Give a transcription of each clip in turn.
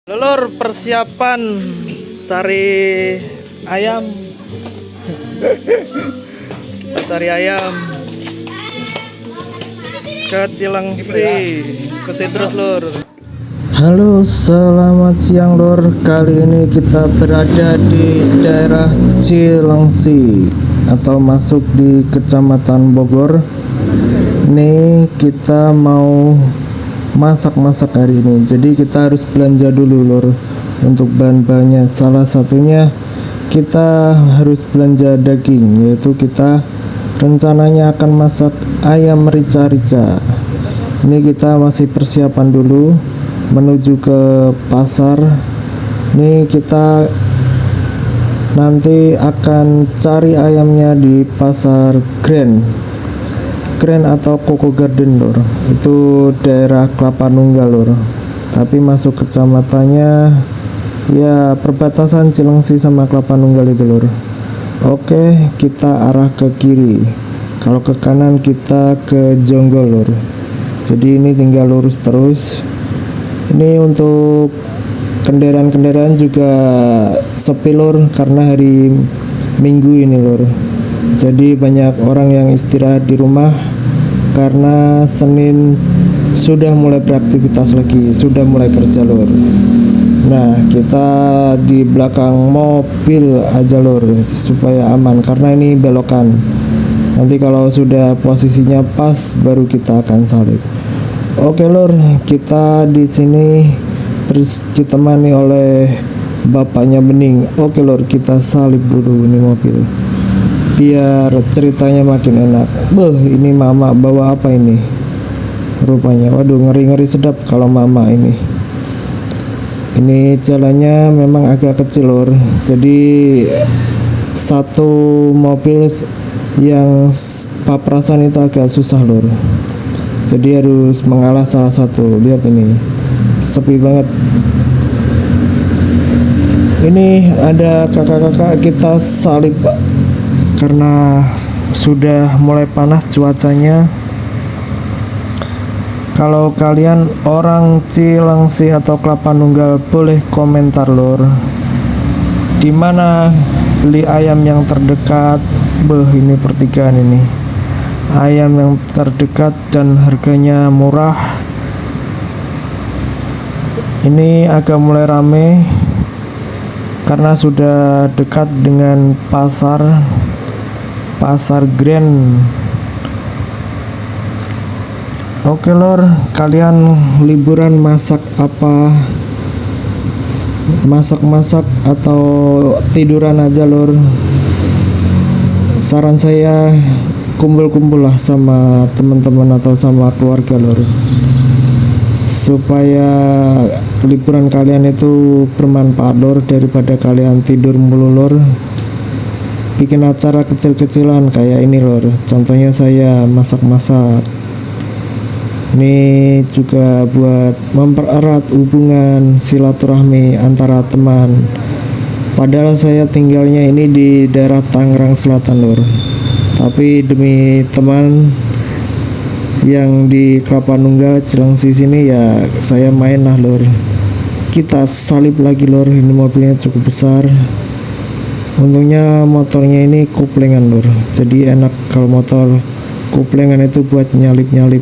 Lur, persiapan cari ayam. Kita cari ayam ke Cilengsi. Ikuti terus lur. Halo, selamat siang lur. Kali ini kita berada di daerah Cilengsi atau masuk di Kecamatan Bogor. Nih kita mau masak-masak hari ini. Jadi kita harus belanja dulu lur untuk bahan-bahannya. Salah satunya kita harus belanja daging, yaitu kita rencananya akan masak ayam rica-rica. Ini kita masih persiapan dulu menuju ke pasar. Nih kita nanti akan cari ayamnya di pasar Grand atau Koko Garden lur. Itu daerah Kelapa Nunggal lur. Tapi masuk kecamatannya ya perbatasan Cilengsi sama Kelapa Nunggal itu lur. Oke, kita arah ke kiri. Kalau ke kanan kita ke Jonggol lur. Jadi ini tinggal lurus terus. Ini untuk kendaraan-kendaraan juga sepi lur karena hari Minggu ini lur. Jadi banyak orang yang istirahat di rumah karena Senin sudah mulai beraktivitas lagi, sudah mulai kerja lur. Nah kita di belakang mobil aja lur supaya aman karena ini belokan. Nanti kalau sudah posisinya pas baru kita akan salib. Oke lur, kita di sini ditemani oleh bapaknya Bening. Oke lur, kita salib dulu ini mobil biar ceritanya makin enak. Ini mama bawa apa ini rupanya? Waduh, ngeri-ngeri sedap kalau mama ini. Ini jalannya memang agak kecil lur. Jadi satu mobil yang paprasan itu agak susah lur. Jadi harus mengalah salah satu. Lihat ini, sepi banget. Ini ada kakak-kakak kita salib karena sudah mulai panas cuacanya. Kalau kalian orang Cilengsi atau Kelapa Nunggal boleh komentar lur, dimana beli ayam yang terdekat. Ini pertigaan ini ayam yang terdekat dan harganya murah. Ini agak mulai rame karena sudah dekat dengan pasar Grand. Oke lor, kalian liburan masak apa? Masak-masak atau tiduran aja lor? Saran saya kumpul-kumpul lah sama teman-teman atau sama keluarga lor, supaya liburan kalian itu bermanfaat lor, daripada kalian tidur mulu lor. Bikin acara kecil-kecilan kayak ini lor. Contohnya saya masak-masak. Ini juga buat mempererat hubungan silaturahmi antara teman. Padahal saya tinggalnya ini di daerah Tangerang Selatan lor. Tapi demi teman yang di Kelapa Nunggal Cilengsi sini ya saya main lah lor. Kita salib lagi lor. Ini mobilnya cukup besar. Untungnya motornya ini kuplengan lur. Jadi enak kalau motor kuplengan itu buat nyalip-nyalip.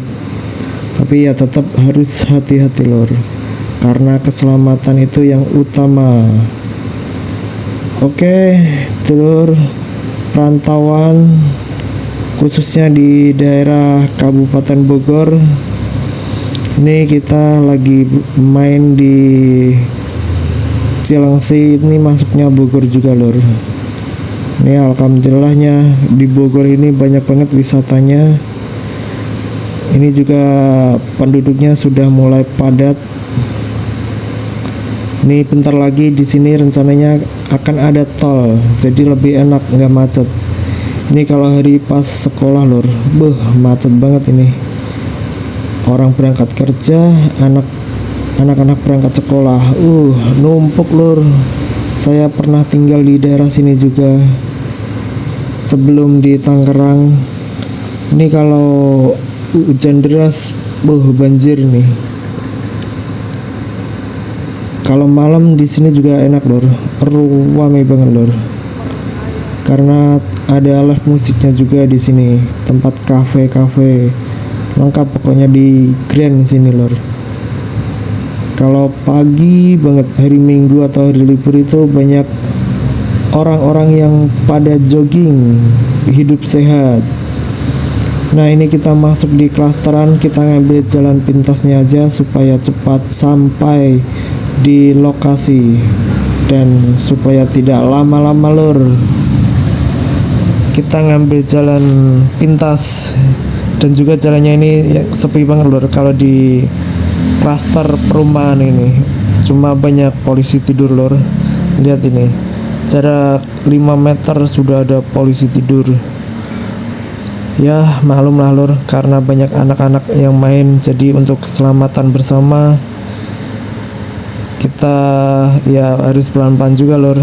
Tapi ya tetap harus hati-hati lur, karena keselamatan itu yang utama. Oke, telur perantauan khususnya di daerah Kabupaten Bogor. Ini kita lagi main di Cilengsi, ini masuknya Bogor juga lur. Ini alhamdulillahnya di Bogor ini banyak banget wisatanya. Ini juga penduduknya sudah mulai padat. Ini bentar lagi di sini rencananya akan ada tol, jadi lebih enak, nggak macet. Ini kalau hari pas sekolah lur, macet banget ini. Orang berangkat kerja, anak-anak berangkat sekolah, numpuk lur. Saya pernah tinggal di daerah sini juga sebelum di Tangerang. Ini kalau hujan deras, banjir nih. Kalau malam di sini juga enak lor, ramai banget lor. Karena ada live musiknya juga di sini, tempat kafe lengkap pokoknya di Grand sini lor. Kalau pagi banget hari Minggu atau hari libur itu banyak orang-orang yang pada jogging, hidup sehat. Nah ini kita masuk di klasteran, kita ngambil jalan pintasnya aja supaya cepat sampai di lokasi dan supaya tidak lama-lama lor. Kita ngambil jalan pintas dan juga jalannya ini ya, sepi banget lor. Kalau di klaster perumahan ini cuma banyak polisi tidur lor. Lihat ini, jarak 5 meter sudah ada polisi tidur. Ya maklum lah lor, karena banyak anak-anak yang main, jadi untuk keselamatan bersama kita ya harus pelan-pelan juga lor.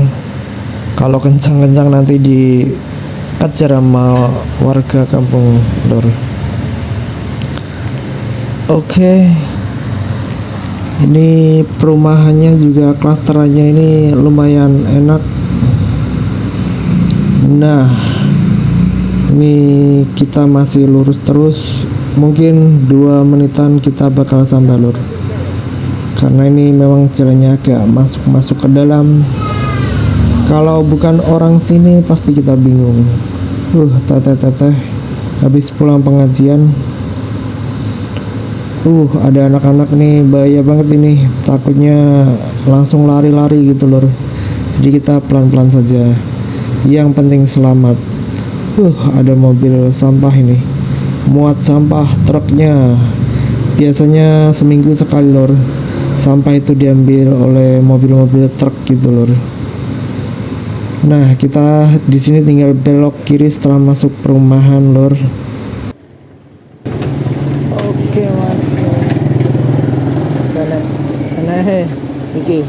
Kalau kencang-kencang nanti dikejar sama warga kampung lor. Oke, ini perumahannya juga klasterannya ini lumayan enak. Nah ini kita masih lurus terus, mungkin 2 menitan kita bakal sampai lor. Karena ini memang jalannya agak masuk ke dalam. Kalau bukan orang sini pasti kita bingung. Teteh habis pulang pengajian. Ada anak-anak nih, bahaya banget ini. Takutnya langsung lari-lari gitu lor. Jadi kita pelan-pelan saja. Yang penting selamat. Ada mobil sampah ini, muat sampah truknya. Biasanya seminggu sekali lor, sampah itu diambil oleh mobil-mobil truk gitu lor. Nah kita di sini tinggal belok kiri setelah masuk perumahan lor. Oke mas, kanan, iki.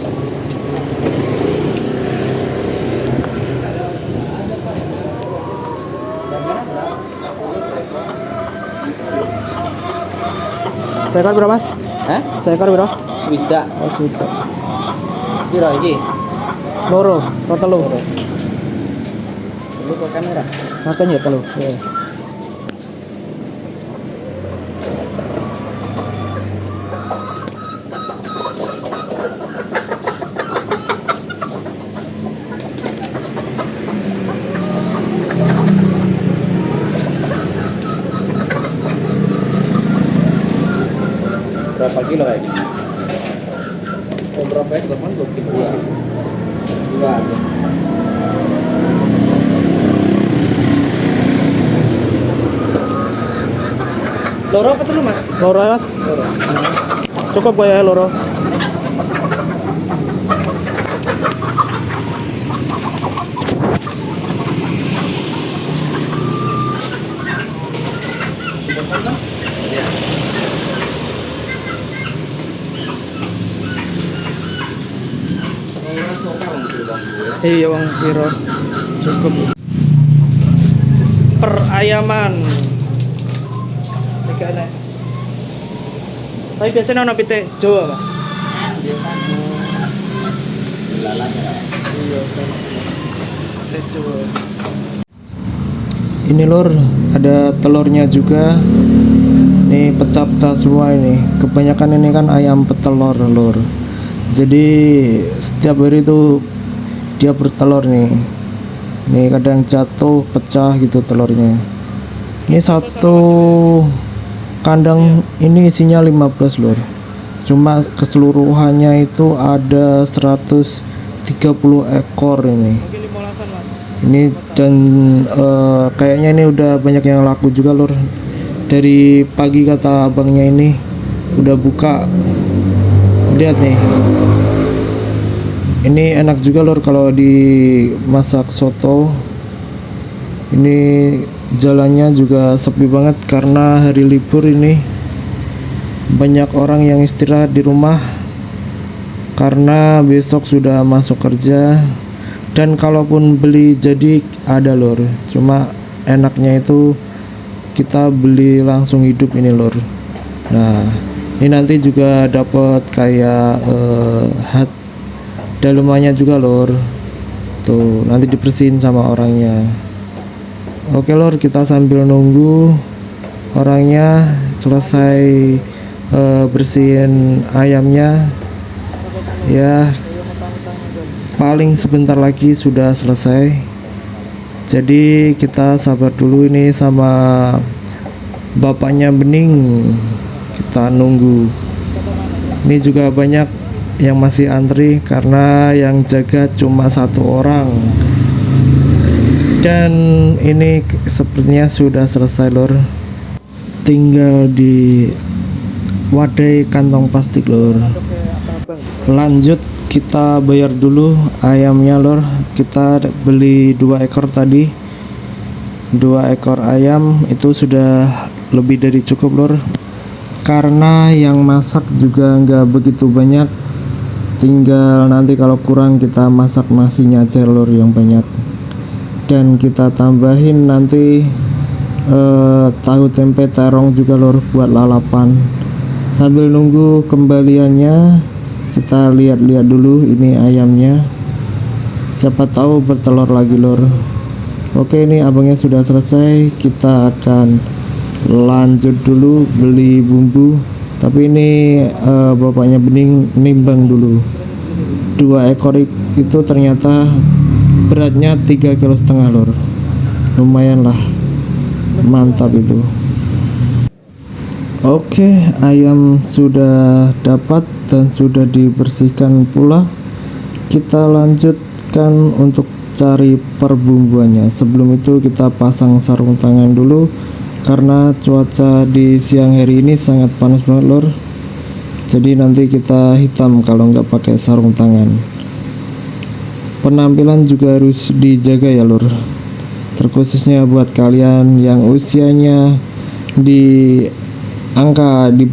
Seekor berapa mas? Seekor berapa? Swidak. Oh sudah. Piro iki? Loro, total loro. Lu ke kamera. Makanya kalau. Ya. Berapa kilo kayak gini? Oh, berapa ekor man? 2 kilo. 2. Loro apa tuh mas? Loro ya mas? Loro. Cukup gue ya loro. Iya bang piro cukup. Perayaman. Tapi biasanya ono pite Jawa mas. Biasanya lalanya. Iya pite Jawa. Ini lor, ada telurnya juga. Ini pecah-pecah semua ini. Kebanyakan ini kan ayam petelur lor. Jadi setiap hari itu dia bertelur nih. Ini kadang jatuh, pecah gitu telurnya. Ini satu kandang ini isinya 15 lor. Cuma keseluruhannya itu ada 130 ekor ini. Ini dan kayaknya ini udah banyak yang laku juga lor. Dari pagi kata abangnya ini udah buka. Lihat nih. Ini enak juga lor kalau dimasak soto. Ini jalannya juga sepi banget karena hari libur ini. Banyak orang yang istirahat di rumah karena besok sudah masuk kerja. Dan kalaupun beli jadi ada lor. Cuma enaknya itu kita beli langsung hidup ini lor. Nah, ini nanti juga dapat kayak dalumannya juga lor. Tuh nanti dibersihin sama orangnya. Oke lor, kita sambil nunggu orangnya selesai bersihin ayamnya ya, paling sebentar lagi sudah selesai. Jadi kita sabar dulu ini sama bapaknya Bening, kita nunggu. Ini juga banyak yang masih antri karena yang jaga cuma 1 orang. Dan ini sepertinya sudah selesai lor, tinggal di wadai kantong plastik lor. Lanjut kita bayar dulu ayamnya lor. Kita beli 2 ekor tadi, 2 ekor ayam itu sudah lebih dari cukup lor, karena yang masak juga nggak begitu banyak. Tinggal nanti kalau kurang kita masak nasinya aja lor yang banyak, dan kita tambahin nanti tahu tempe terong juga lor buat lalapan. Sambil nunggu kembaliannya, kita lihat-lihat dulu ini ayamnya, siapa tahu bertelur lagi lor. Oke, ini abangnya sudah selesai, kita akan lanjut dulu beli bumbu. Tapi ini bapaknya Bening nimbang dulu, 2 ekor itu ternyata beratnya 3,5 kg lor, lumayan lah, mantap itu. Oke, ayam sudah dapat dan sudah dibersihkan pula. Kita lanjutkan untuk cari perbumbuannya. Sebelum itu kita pasang sarung tangan dulu, karena cuaca di siang hari ini sangat panas banget lor. Jadi nanti kita hitam kalau nggak pakai sarung tangan. Penampilan juga harus dijaga ya lor, terkhususnya buat kalian yang usianya di angka di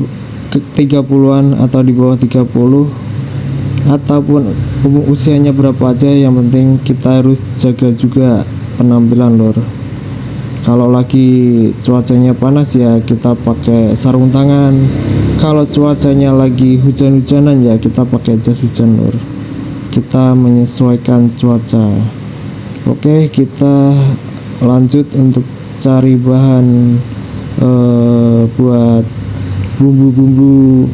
30-an atau di bawah 30, ataupun usianya berapa aja, yang penting kita harus jaga juga penampilan lor. Kalau lagi cuacanya panas ya kita pakai sarung tangan, kalau cuacanya lagi hujan-hujanan ya kita pakai jas hujan lor. Kita menyesuaikan cuaca. Oke, kita lanjut untuk cari bahan buat bumbu-bumbu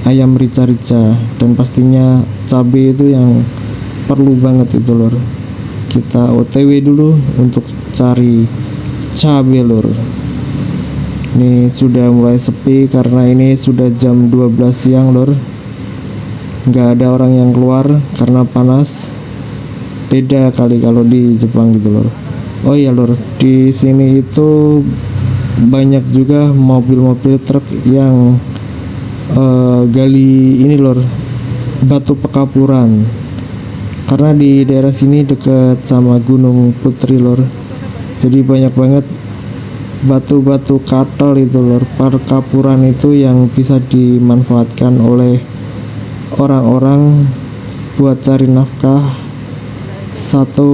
ayam rica-rica, dan pastinya cabai itu yang perlu banget itu lor. Kita OTW dulu untuk cari cabai lor. Ini sudah mulai sepi karena ini sudah jam 12 siang lor, nggak ada orang yang keluar karena panas. Beda kali kalau di Jepang gitu lor. Oh iya lor, di sini itu banyak juga mobil-mobil truk yang gali ini lor, batu pekapuran, karena di daerah sini dekat sama Gunung Putri lor. Jadi banyak banget batu-batu katel itu lor, perkapuran itu yang bisa dimanfaatkan oleh orang-orang buat cari nafkah. Satu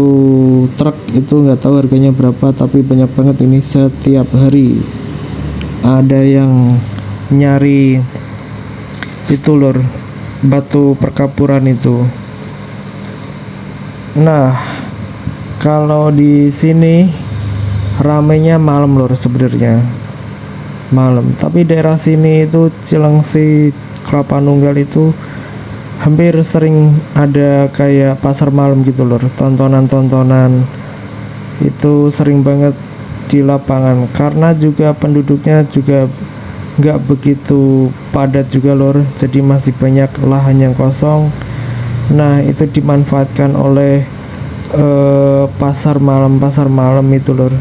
truk itu nggak tahu harganya berapa, tapi banyak banget ini. Setiap hari ada yang nyari itu lor, batu perkapuran itu. Nah, kalau di sini ramainya malam lor, sebenarnya malam. Tapi daerah sini itu Cilengsi, Kelapa Nunggal itu hampir sering ada kayak pasar malam gitu lor. Tontonan-tontonan itu sering banget di lapangan, karena juga penduduknya juga nggak begitu padat juga lor. Jadi masih banyak lahan yang kosong. Nah, itu dimanfaatkan oleh pasar malam itu lor,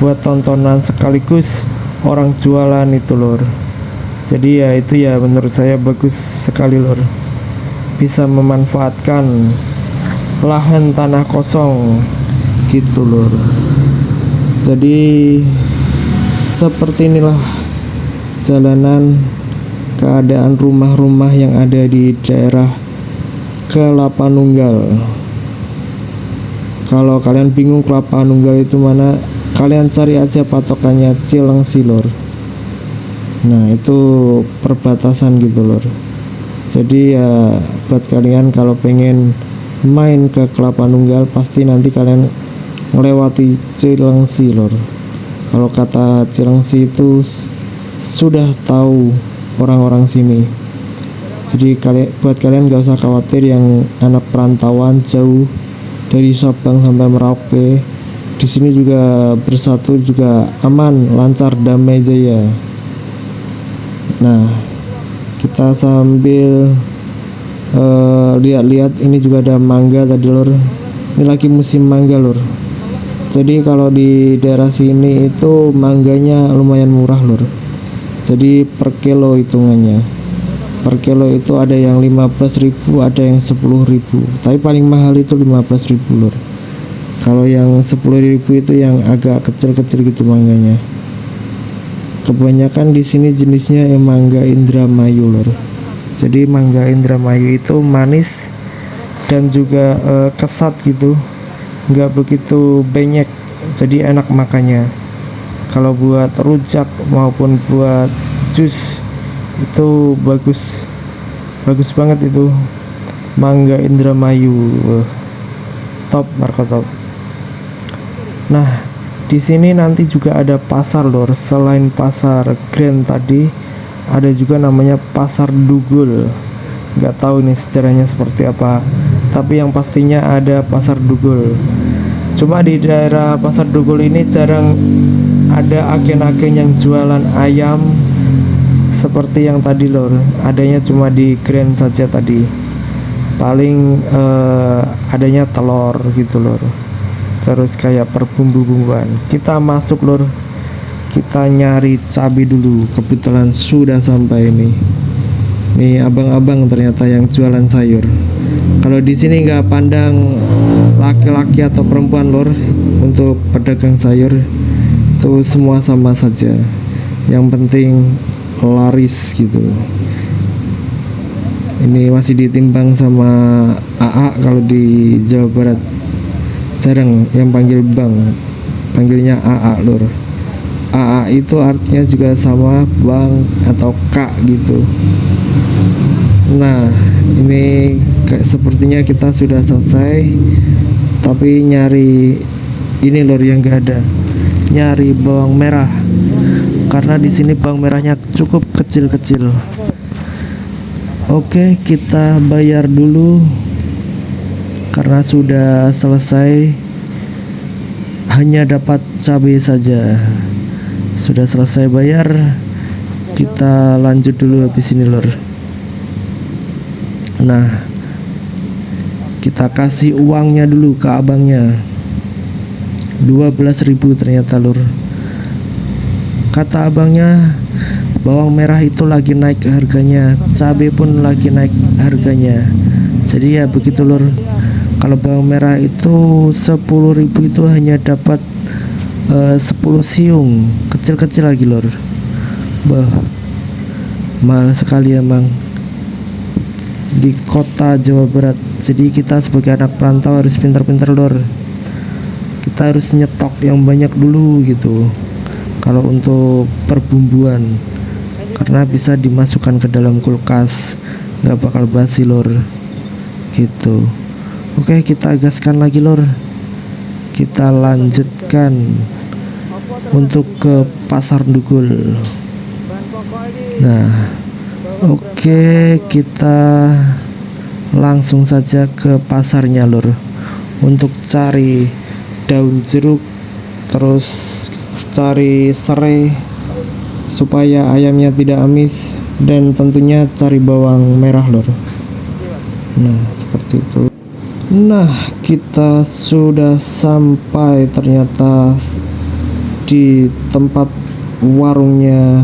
buat tontonan sekaligus orang jualan itu lor. Jadi ya itu ya menurut saya bagus sekali lor, bisa memanfaatkan lahan tanah kosong gitu lor. Jadi seperti inilah jalanan, keadaan rumah-rumah yang ada di daerah Kelapa Nunggal. Kalau kalian bingung Kelapa Nunggal itu mana, kalian cari aja patokannya Cilengsi lor. Nah, itu perbatasan gitu lor. Jadi ya buat kalian kalau pengen main ke Kelapa Nunggal pasti nanti kalian melewati Cilengsi lor. Kalau kata Cilengsi itu sudah tahu orang-orang sini. Jadi buat kalian gak usah khawatir yang anak perantauan jauh dari Sabang sampai Merauke, di sini juga bersatu juga aman, lancar, damai jaya. Nah, kita sambil lihat-lihat, ini juga ada mangga tadi lor. Ini lagi musim mangga lor. Jadi kalau di daerah sini itu mangganya lumayan murah lor. Jadi per kilo hitungannya. Per kilo itu ada yang 15.000, ada yang 10.000. Tapi paling mahal itu 15.000 lor. Kalau yang 10.000 itu yang agak kecil-kecil gitu mangganya. Kebanyakan di sini jenisnya yang mangga Indramayu lor. Jadi mangga Indramayu itu manis dan juga kesat gitu, nggak begitu banyak, jadi enak makannya. Kalau buat rujak maupun buat jus itu bagus banget itu mangga Indramayu. Top, Marco top. Nah, di sini nanti juga ada pasar lor. Selain pasar Grand tadi, ada juga namanya pasar Dugul. Nggak tahu nih sejarahnya seperti apa, tapi yang pastinya ada pasar Dugul. Cuma di daerah pasar Dugul ini jarang ada agen-agen yang jualan ayam seperti yang tadi lor. Adanya cuma di Grand saja tadi. Paling adanya telur gitu lor. Terus kayak perbumbu-bumbuan. Kita masuk lor. Kita nyari cabai dulu. Kebetulan sudah sampai ini. Nih abang-abang ternyata yang jualan sayur. Kalau di sini nggak pandang laki-laki atau perempuan lor, untuk pedagang sayur itu semua sama saja. Yang penting laris gitu. Ini masih ditimbang sama AA. Kalau di Jawa Barat jarang yang panggil bang, panggilnya AA lor. AA itu artinya juga sama bang atau kak gitu. Nah, ini sepertinya kita sudah selesai, tapi nyari ini lor yang gak ada, nyari bawang merah, karena di sini bawang merahnya cukup kecil-kecil. Oke, kita bayar dulu karena sudah selesai, hanya dapat cabai saja. Sudah selesai bayar, kita lanjut dulu habis ini lor. Nah, kita kasih uangnya dulu ke abangnya, 12.000 ternyata lur. Kata abangnya bawang merah itu lagi naik harganya, cabai pun lagi naik harganya. Jadi ya begitu lur. Kalau bawang merah itu 10.000 itu hanya dapat 10 siung, kecil-kecil lagi lor. Bah, mahal sekali emang di kota Jawa Barat. Jadi kita sebagai anak perantau harus pintar-pintar lor. Kita harus nyetok yang banyak dulu gitu kalau untuk perbumbuan, karena bisa dimasukkan ke dalam kulkas, nggak bakal basi lor gitu. Oke, kita gaskan lagi lor. Kita lanjutkan untuk ke pasar Dugul. Nah, oke, kita langsung saja ke pasarnya lur, untuk cari daun jeruk, terus cari serai supaya ayamnya tidak amis, dan tentunya cari bawang merah lur. Nah, seperti itu. Nah, kita sudah sampai ternyata di tempat warungnya.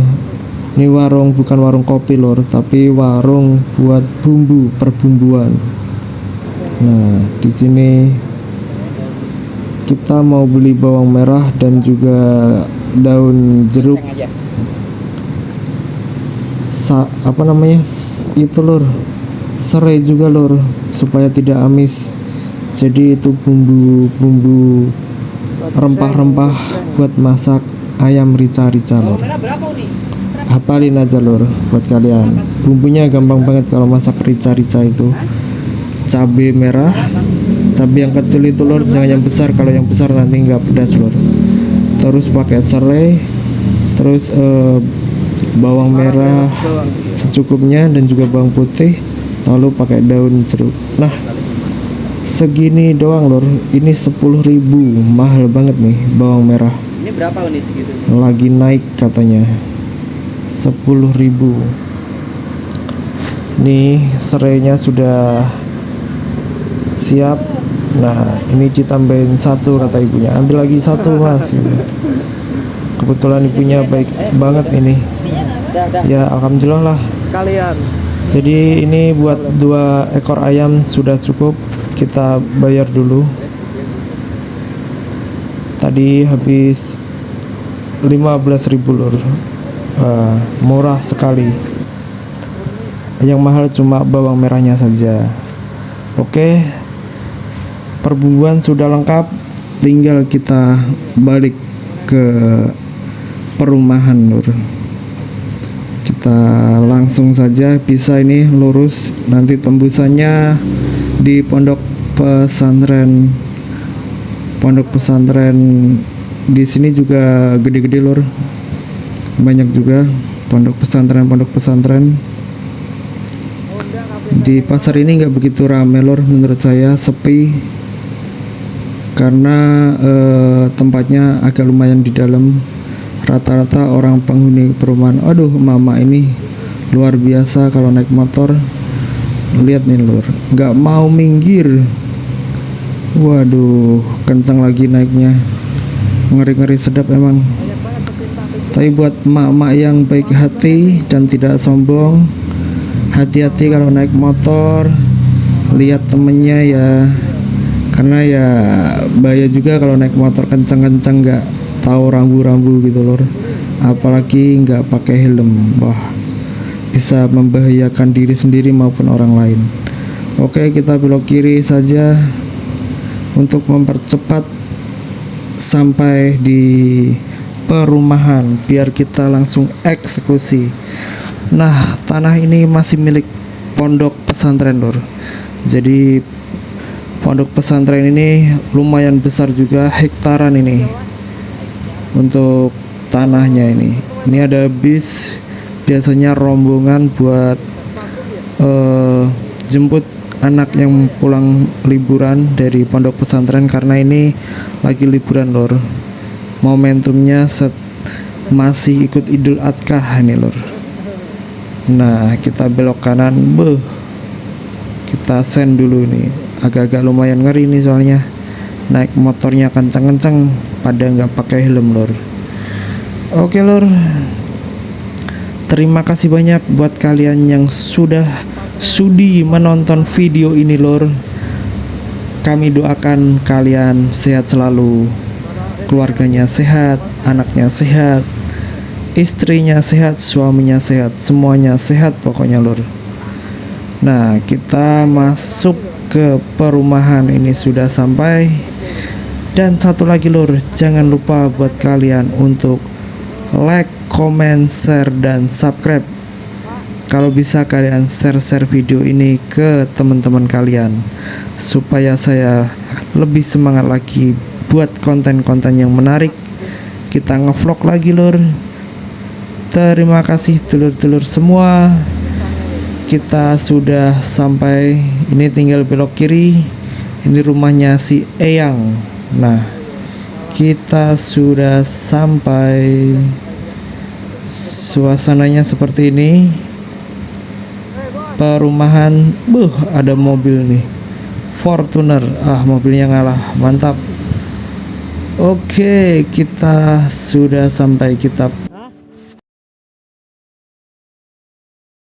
Ini warung, bukan warung kopi lor, tapi warung buat bumbu perbumbuan. Nah, di sini kita mau beli bawang merah dan juga daun jeruk. Apa namanya? Itu lor. Serai juga lor, supaya tidak amis. Jadi itu bumbu-bumbu rempah-rempah buat masak ayam rica-rica lor. Hafalin aja lor buat kalian. Bumbunya gampang banget kalau masak rica-rica itu. cabai merah, cabai yang kecil itu lor, jangan yang besar, kalau yang besar nanti nggak pedas lor. Terus pakai serai, terus bawang merah secukupnya dan juga bawang putih, lalu pakai daun jeruk. Nah, segini doang lor, ini 10.000, mahal banget nih bawang merah. Ini berapa nih segitu? Lagi naik katanya 10.000. Nih serainya sudah siap. Nah, ini ditambahin satu kata ibunya. Ambil lagi satu mas. Kebetulan ibunya baik banget ini. Ya alhamdulillah lah. Sekalian. Jadi ini buat 2 ekor ayam sudah cukup. Kita bayar dulu. Tadi habis 15.000 lur. Murah sekali. Yang mahal cuma bawang merahnya saja. Oke, perbumbuan sudah lengkap, tinggal kita balik ke perumahan lur. Kita langsung saja, bisa ini lurus, nanti tembusannya di pondok pesantren. Pondok pesantren di sini juga gede-gede lur, banyak juga pondok pesantren. Di pasar ini nggak begitu ramai lor, menurut saya sepi karena tempatnya agak lumayan di dalam. Rata-rata orang penghuni perumahan. Aduh, mama ini luar biasa kalau naik motor. Lihat nih lor, nggak mau minggir. Waduh, kencang lagi naiknya, ngeri-ngeri sedap emang. Tapi buat emak-emak yang baik hati dan tidak sombong, hati-hati kalau naik motor, lihat temennya ya, karena ya bahaya juga kalau naik motor kencang-kencang nggak tahu rambu-rambu gitu lor, apalagi nggak pakai helm. Wah, bisa membahayakan diri sendiri maupun orang lain. Oke, kita belok kiri saja untuk mempercepat sampai di perumahan biar kita langsung eksekusi. Nah, tanah ini masih milik pondok pesantren lor. Jadi pondok pesantren ini lumayan besar juga, hektaran ini untuk tanahnya ini. Ini ada bis, biasanya rombongan buat jemput anak yang pulang liburan dari pondok pesantren, karena ini lagi liburan lor. Momentumnya masih ikut Idul Adha ini lor. Nah, kita belok kanan, kita send dulu nih. Agak-agak lumayan ngeri nih soalnya naik motornya kenceng-kenceng, pada nggak pakai helm lor. Oke lor, terima kasih banyak buat kalian yang sudah sudi menonton video ini lor. Kami doakan kalian sehat selalu, keluarganya sehat, anaknya sehat, istrinya sehat, suaminya sehat, semuanya sehat pokoknya lor. Nah, kita masuk ke perumahan ini sudah sampai. Dan satu lagi lor, jangan lupa buat kalian untuk like, comment, share, dan subscribe. Kalau bisa kalian share video ini ke teman-teman kalian, supaya saya lebih semangat lagi buat konten-konten yang menarik. Kita ngevlog lagi lor. Terima kasih dulur-dulur semua. Kita sudah sampai, ini tinggal belok kiri. Ini rumahnya si Eyang. Nah, kita sudah sampai. Suasananya seperti ini. Perumahan, ada mobil nih, Fortuner. Mobilnya ngalah, mantap. Oke, kita sudah sampai. Kita